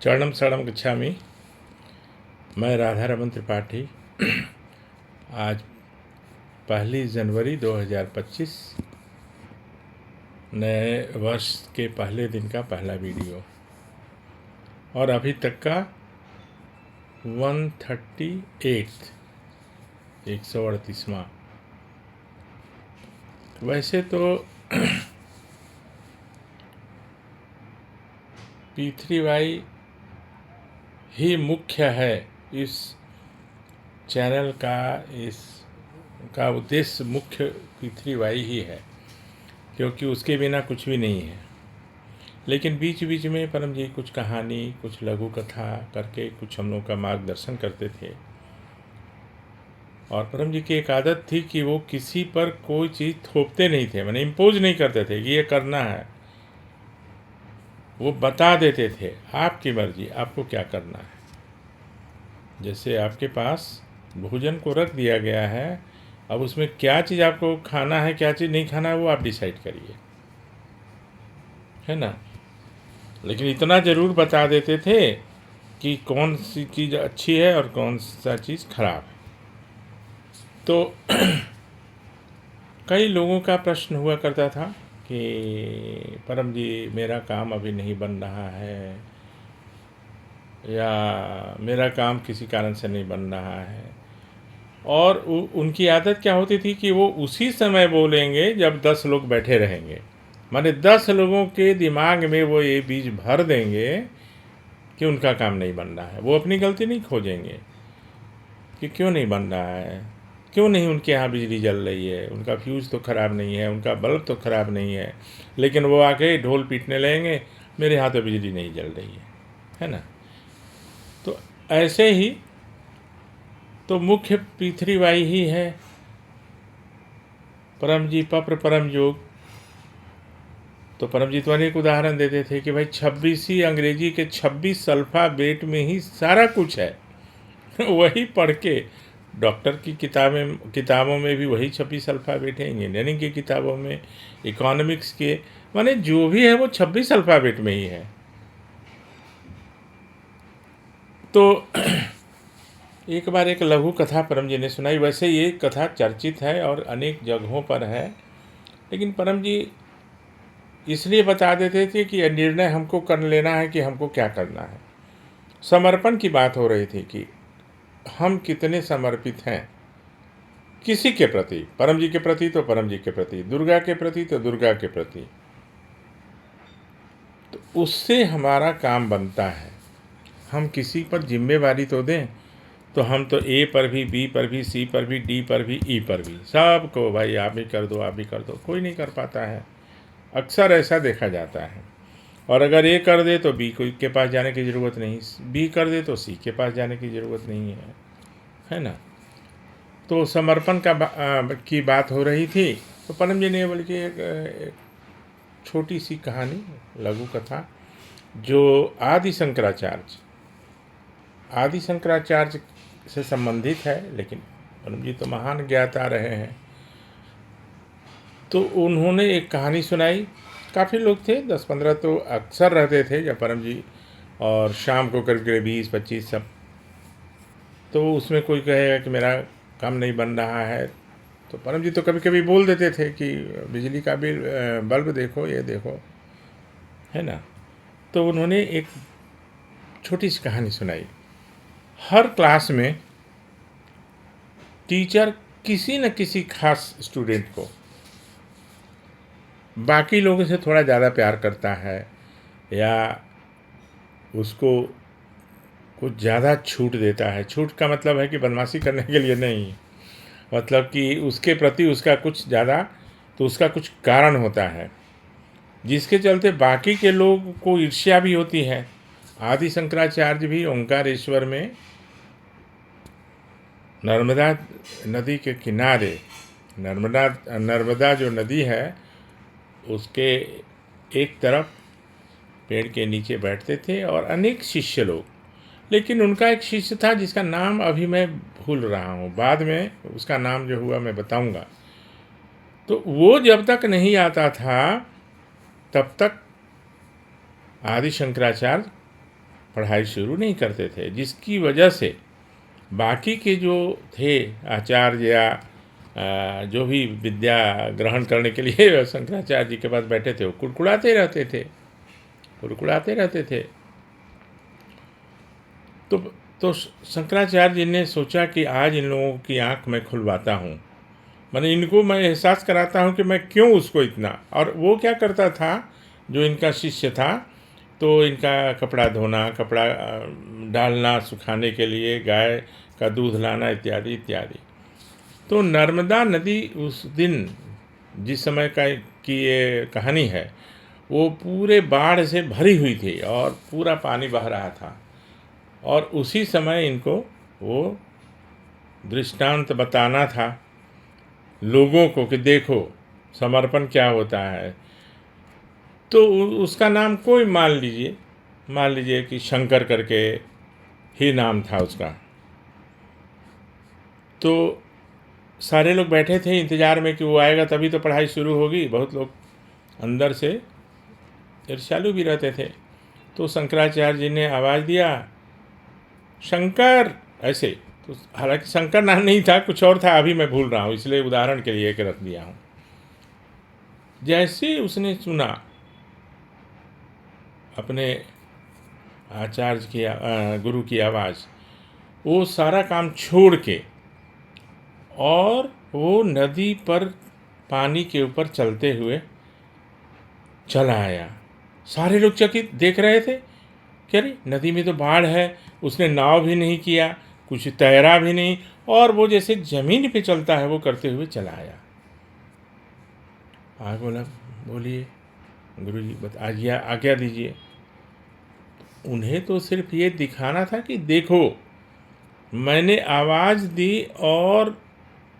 चरणम शरणम गच्छामि। मैं राधारमण त्रिपाठी। आज 1 जनवरी 2025 नए वर्ष के पहले दिन का पहला वीडियो और अभी तक का 138वां। वैसे तो P3Y ही मुख्य है इस चैनल का। इसका उद्देश्य मुख्य P3Y ही है, क्योंकि उसके बिना कुछ भी नहीं है। लेकिन बीच बीच में परम जी कुछ कहानी, कुछ लघु कथा करके कुछ हम लोग का मार्गदर्शन करते थे। और परम जी की एक आदत थी कि वो किसी पर कोई चीज़ थोपते नहीं थे, माने इम्पोज नहीं करते थे कि ये करना है। वो बता देते थे, आपकी मर्जी, आपको क्या करना है। जैसे आपके पास भोजन को रख दिया गया है, अब उसमें क्या चीज़ आपको खाना है, क्या चीज़ नहीं खाना है, वो आप डिसाइड करिए, है ना। लेकिन इतना ज़रूर बता देते थे कि कौन सी चीज़ अच्छी है और कौन सा चीज़ खराब है। तो कई लोगों का प्रश्न हुआ करता था कि परम जी मेरा काम अभी नहीं बन रहा है, या मेरा काम किसी कारण से नहीं बन रहा है। और उनकी आदत क्या होती थी कि वो उसी समय बोलेंगे जब 10 लोग बैठे रहेंगे, माने 10 लोगों के दिमाग में वो ये बीज भर देंगे कि उनका काम नहीं बन रहा है। वो अपनी गलती नहीं खोजेंगे कि क्यों नहीं बन रहा है, क्यों नहीं उनके यहाँ बिजली जल रही है, उनका फ्यूज़ तो ख़राब नहीं है, उनका बल्ब तो ख़राब नहीं है। लेकिन वो आके ढोल पीटने लगेंगे, मेरे यहाँ तो बिजली नहीं जल रही है ना। तो ऐसे ही तो मुख्य P3Y ही है। परम जी पप्र परम योग, तो परम जी तो अनेक उदाहरण देते थे कि भाई 26 अंग्रेजी के 26 अल्फ़ाबेट में ही सारा कुछ है। वही पढ़ के डॉक्टर की किताबों में भी वही 26 अल्फ़ाबेट है, इंजीनियरिंग की किताबों में, इकोनॉमिक्स के, माने जो भी है वो 26 अल्फ़ाबेट में ही है। तो एक बार एक लघु कथा परम जी ने सुनाई। वैसे ये कथा चर्चित है और अनेक जगहों पर है, लेकिन परम जी इसलिए बता देते थे कि यह निर्णय हमको कर लेना है कि हमको क्या करना है। समर्पण की बात हो रही थी कि हम कितने समर्पित हैं किसी के प्रति, परम जी के प्रति तो परम जी के प्रति, दुर्गा के प्रति तो दुर्गा के प्रति। तो उससे हमारा काम बनता है। हम किसी पर जिम्मेवारी तो दें, तो हम तो A पर भी, B पर भी, C पर भी, D पर भी, E पर भी, सबको भाई आप भी कर दो, आप भी कर दो। कोई नहीं कर पाता है, अक्सर ऐसा देखा जाता है। और अगर A कर दे तो B के पास जाने की ज़रूरत नहीं, B कर दे तो C के पास जाने की ज़रूरत नहीं है ना। तो समर्पण की बात हो रही थी। तो परम जी ने बोले कि एक छोटी सी कहानी, लघु कथा, जो आदि शंकराचार्य से संबंधित है। लेकिन परम जी तो महान ज्ञाता रहे हैं, तो उन्होंने एक कहानी सुनाई। काफ़ी लोग थे, 10-15 तो अक्सर रहते थे जब परम जी, और शाम को करीब करीब 20-25 सब। तो उसमें कोई कहेगा कि मेरा काम नहीं बन रहा है, तो परम जी तो कभी कभी बोल देते थे कि बिजली का बिल, बल्ब देखो, ये देखो, है ना। तो उन्होंने एक छोटी सी कहानी सुनाई। हर क्लास में टीचर किसी न किसी खास स्टूडेंट को बाकी लोगों से थोड़ा ज़्यादा प्यार करता है, या उसको कुछ ज़्यादा छूट देता है। छूट का मतलब है कि बदमाशी करने के लिए नहीं, मतलब कि उसके प्रति उसका कुछ ज़्यादा, तो उसका कुछ कारण होता है जिसके चलते बाकी के लोग को ईर्ष्या भी होती है। आदि शंकराचार्य भी ओंकारेश्वर में नर्मदा नदी के किनारे, नर्मदा जो नदी है उसके एक तरफ पेड़ के नीचे बैठते थे और अनेक शिष्य लोग। लेकिन उनका एक शिष्य था जिसका नाम अभी मैं भूल रहा हूँ, बाद में उसका नाम जो हुआ मैं बताऊंगा। तो वो जब तक नहीं आता था तब तक आदि शंकराचार्य पढ़ाई शुरू नहीं करते थे, जिसकी वजह से बाकी के जो थे आचार्य या जो भी विद्या ग्रहण करने के लिए शंकराचार्य जी के पास बैठे थे, वो कुड़कुड़ाते रहते थे। तो शंकराचार्य जी ने सोचा कि आज इन लोगों की आंख मैं खुलवाता हूँ, मैंने इनको मैं एहसास कराता हूँ कि मैं क्यों उसको इतना। और वो क्या करता था, जो इनका शिष्य था, तो इनका कपड़ा धोना, कपड़ा डालना सुखाने के लिए, गाय का दूध लाना इत्यादि इत्यादि। तो नर्मदा नदी उस दिन, जिस समय की ये कहानी है, वो पूरे बाढ़ से भरी हुई थी और पूरा पानी बह रहा था। और उसी समय इनको वो दृष्टांत बताना था लोगों को कि देखो समर्पण क्या होता है। तो उसका नाम कोई मान लीजिए कि शंकर करके ही नाम था उसका। तो सारे लोग बैठे थे इंतज़ार में कि वो आएगा तभी तो पढ़ाई शुरू होगी। बहुत लोग अंदर से ईर्ष्यालु भी रहते थे। तो शंकराचार्य जी ने आवाज़ दिया, शंकर, ऐसे। तो हालांकि शंकर नाम नहीं था, कुछ और था, अभी मैं भूल रहा हूँ, इसलिए उदाहरण के लिए एक रख दिया हूँ। जैसे उसने सुना अपने आचार्य की गुरु की आवाज़, वो सारा काम छोड़ के और वो नदी पर पानी के ऊपर चलते हुए चला आया। सारे लोग चकित देख रहे थे कि अरे नदी में तो बाढ़ है, उसने नाव भी नहीं किया, कुछ तैरा भी नहीं, और वो जैसे जमीन पे चलता है वो करते हुए चला आया। बोला, बोलिए गुरु जी, आज्ञा दीजिए। उन्हें तो सिर्फ ये दिखाना था कि देखो मैंने आवाज़ दी, और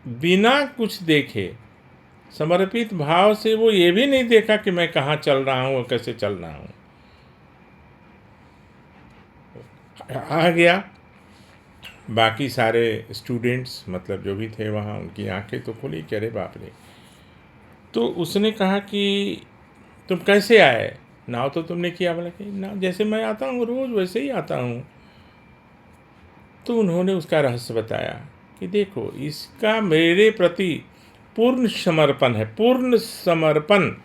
बिना कुछ देखे समर्पित भाव से, वो ये भी नहीं देखा कि मैं कहाँ चल रहा हूँ और कैसे चल रहा हूँ। आ गया। बाकी सारे स्टूडेंट्स, मतलब जो भी थे वहाँ, उनकी आंखें तो खुली कि अरे बाप रे। तो उसने कहा कि तुम कैसे आए, नाव तो तुमने किया। बोला कि नाव जैसे मैं आता हूँ रोज़ वैसे ही आता हूँ। तो उन्होंने उसका रहस्य बताया कि देखो इसका मेरे प्रति पूर्ण समर्पण है, पूर्ण समर्पण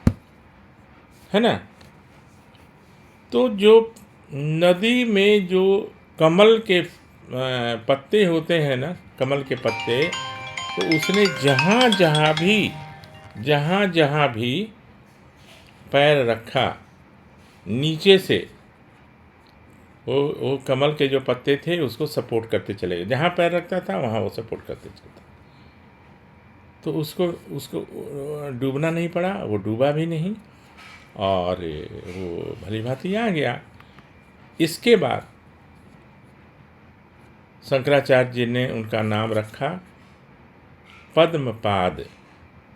है ना। तो जो नदी में जो कमल के पत्ते होते हैं ना, कमल के पत्ते, तो उसने जहाँ जहाँ भी पैर रखा, नीचे से वो कमल के जो पत्ते थे उसको सपोर्ट करते चले गए। जहाँ पैर रखता था वहाँ वो सपोर्ट करते चलता। तो उसको डूबना नहीं पड़ा, वो डूबा भी नहीं, और वो भली भांति आ गया। इसके बाद शंकराचार्य जी ने उनका नाम रखा पद्मपाद।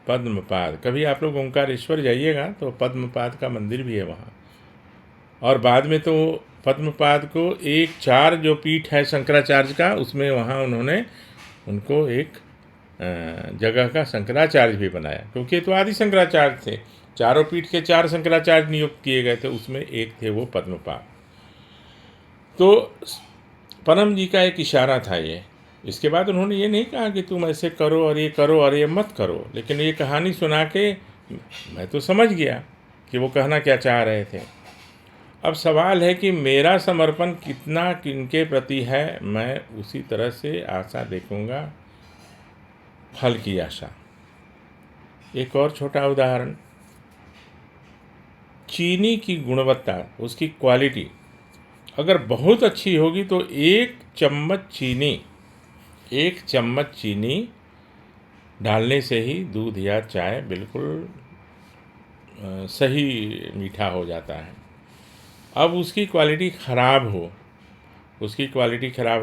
पद्मपाद, कभी आप लोग ओंकारेश्वर जाइएगा तो पद्मपाद का मंदिर भी है वहाँ। और बाद में तो पद्मपाद को एक 4 जो पीठ है शंकराचार्य का, उसमें वहाँ उन्होंने उनको एक जगह का शंकराचार्य भी बनाया, क्योंकि तो आदि शंकराचार्य थे। चारों पीठ के 4 शंकराचार्य नियुक्त किए गए थे, उसमें एक थे वो पद्मपाद। तो परम जी का एक इशारा था ये। इसके बाद उन्होंने ये नहीं कहा कि तुम ऐसे करो और ये करो और ये मत करो, लेकिन ये कहानी सुना के मैं तो समझ गया कि वो कहना क्या चाह रहे थे। अब सवाल है कि मेरा समर्पण कितना किनके प्रति है, मैं उसी तरह से आशा देखूंगा, फल की आशा। एक और छोटा उदाहरण, चीनी की गुणवत्ता, उसकी क्वालिटी अगर बहुत अच्छी होगी तो एक चम्मच चीनी डालने से ही दूध या चाय बिल्कुल सही मीठा हो जाता है। अब उसकी क्वालिटी ख़राब हो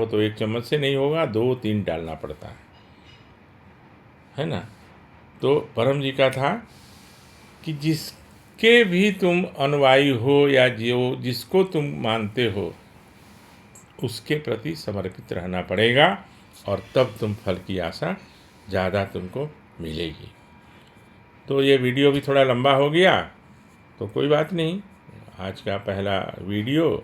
तो 1 चम्मच से नहीं होगा, 2-3 डालना पड़ता है ना। तो परम जी का था कि जिसके भी तुम अनुयायी हो या जिसको तुम मानते हो, उसके प्रति समर्पित रहना पड़ेगा, और तब तुम फल की आशा ज़्यादा तुमको मिलेगी। तो ये वीडियो भी थोड़ा लंबा हो गया, तो कोई बात नहीं, आज का पहला वीडियो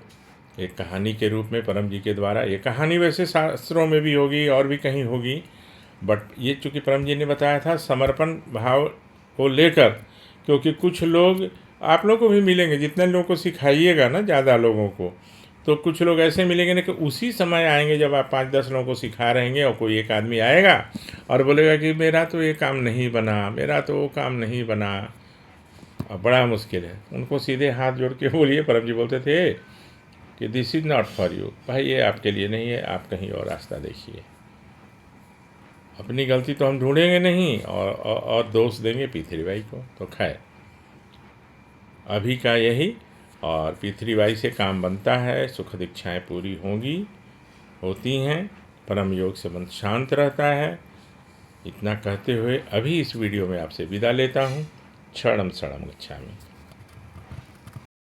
एक कहानी के रूप में परम जी के द्वारा, ये कहानी वैसे शास्त्रों में भी होगी और भी कहीं होगी, बट ये चूँकि परम जी ने बताया था समर्पण भाव को लेकर, क्योंकि कुछ लोग आप लोगों को भी मिलेंगे, जितने लोगों को सिखाइएगा ना, ज़्यादा लोगों को, तो कुछ लोग ऐसे मिलेंगे ना कि उसी समय आएंगे जब आप 5-10 लोगों को सिखा रहेंगे, और कोई एक आदमी आएगा और बोलेगा कि मेरा तो ये काम नहीं बना, मेरा तो वो काम नहीं बना। अब बड़ा मुश्किल है। उनको सीधे हाथ जोड़ के बोलिए, परम जी बोलते थे कि this is not for you, भाई ये आपके लिए नहीं है, आप कहीं और रास्ता देखिए। अपनी गलती तो हम ढूंढेंगे नहीं और दोष देंगे पीथरी बाई को। तो खैर अभी का यही, और पीथरी बाई से काम बनता है, सुखद इच्छाएँ पूरी होती हैं, परम योग से मन शांत रहता है। इतना कहते हुए अभी इस वीडियो में आपसे विदा लेता हूँ। क्षणम शरणम गच्छामि।